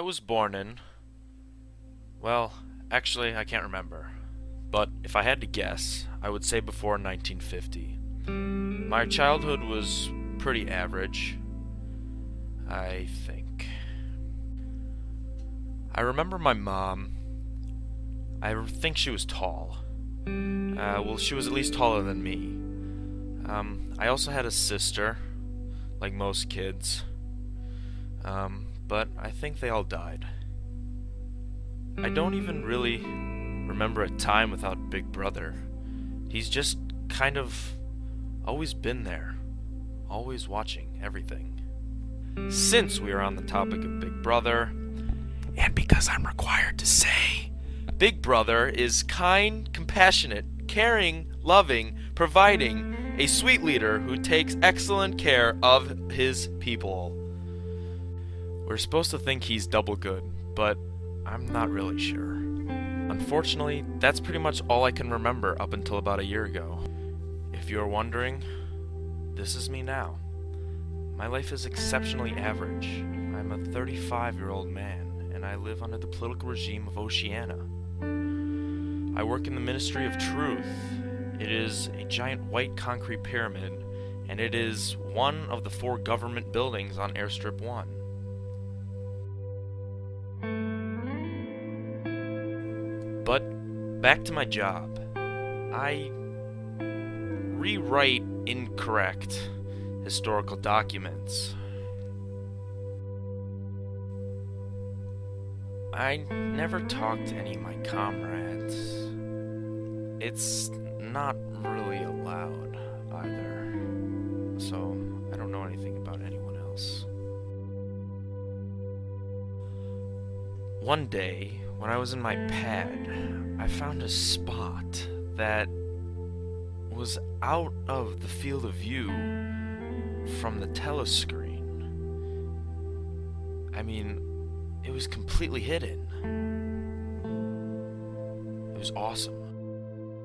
was born in, well, actually, I can't remember. But if I had to guess, I would say before 1950. My childhood was pretty average, I think. I remember my mom. I think she was tall. Well, she was at least taller than me. I also had a sister, like most kids. But I think they all died. I don't even really remember a time without Big Brother. He's just kind of always been there, always watching everything. Since we are on the topic of Big Brother, and because I'm required to say, Big Brother is kind, compassionate, caring, loving, providing, a sweet leader who takes excellent care of his people. We're supposed to think he's double good, but I'm not really sure. Unfortunately, that's pretty much all I can remember up until about a year ago. If you're wondering, this is me now. My life is exceptionally average. I'm a 35-year-old man, and I live under the political regime of Oceania. I work in the Ministry of Truth. It is a giant white concrete pyramid, and it is one of the 4 government buildings on Airstrip 1. But back to my job. I rewrite incorrect historical documents. I never talk to any of my comrades. It's not really allowed either, so I don't know anything about anyone else. One day, when I was in my pad, I found a spot that was out of the field of view from the telescreen. I mean, it was completely hidden. It was awesome.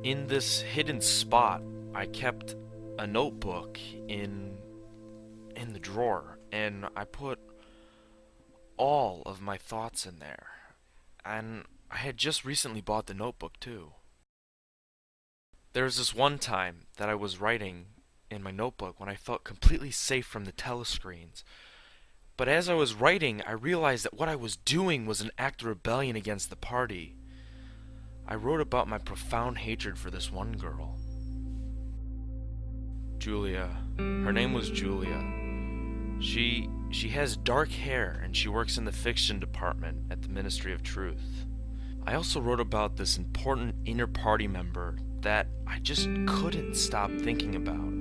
In this hidden spot, I kept a notebook in the drawer, and I put all of my thoughts in there. And I had just recently bought the notebook too. There was this one time that I was writing in my notebook when I felt completely safe from the telescreens. But as I was writing, I realized that what I was doing was an act of rebellion against the party. I wrote about my profound hatred for this one girl. Julia. Her name was Julia. She has dark hair and she works in the fiction department at the Ministry of Truth. I also wrote about this important inner party member that I just couldn't stop thinking about.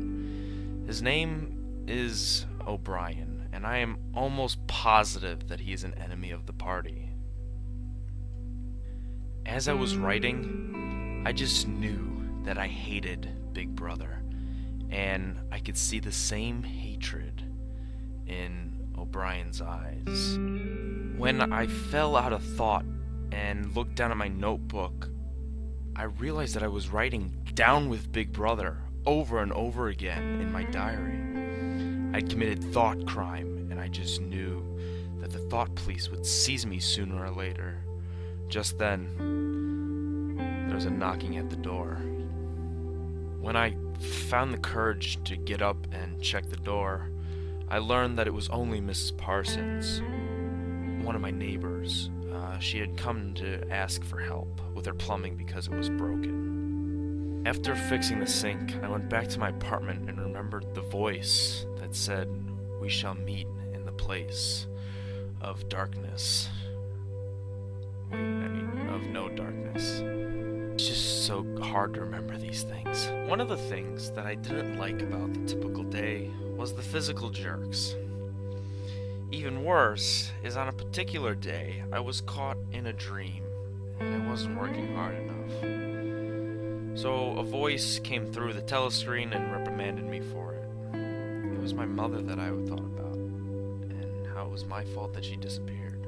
His name is O'Brien, and I am almost positive that he is an enemy of the party. As I was writing, I just knew that I hated Big Brother, and I could see the same hatred in O'Brien's eyes. When I fell out of thought and looked down at my notebook, I realized that I was writing "Down with Big Brother" over and over again in my diary. I'd committed thought crime, and I just knew that the thought police would seize me sooner or later. Just then, there was a knocking at the door. When I found the courage to get up and check the door, I learned that it was only Mrs. Parsons, one of my neighbors. She had come to ask for help with her plumbing because it was broken. After fixing the sink, I went back to my apartment and remembered the voice that said, "We shall meet in the place of darkness." Of no darkness. It's just so hard to remember these things. One of the things that I didn't like about the typical day was the physical jerks. Even worse is on a particular day, I was caught in a dream, and I wasn't working hard enough. So a voice came through the telescreen and reprimanded me for it. It was my mother that I thought about, and how it was my fault that she disappeared.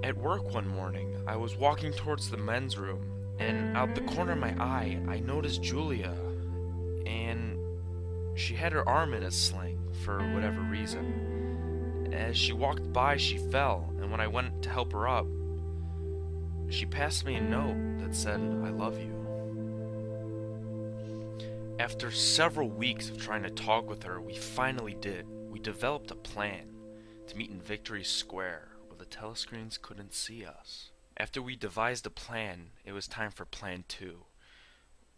At work one morning, I was walking towards the men's room, and out the corner of my eye, I noticed Julia, and she had her arm in a sling for whatever reason. As she walked by, she fell, and when I went to help her up, she passed me a note that said, "I love you." After several weeks of trying to talk with her, we finally did. We developed a plan to meet in Victory Square, where the telescreens couldn't see us. After we devised a plan, it was time for plan 2.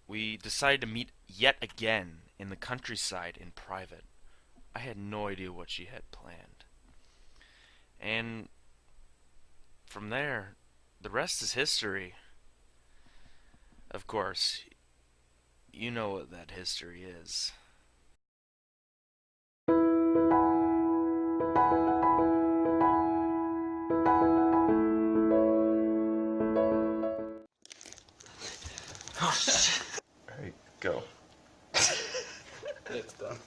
We decided to meet yet again in the countryside in private. I had no idea what she had planned. And from there, the rest is history. Of course, you know what that history is. Oh shit. Alright, go. It's done.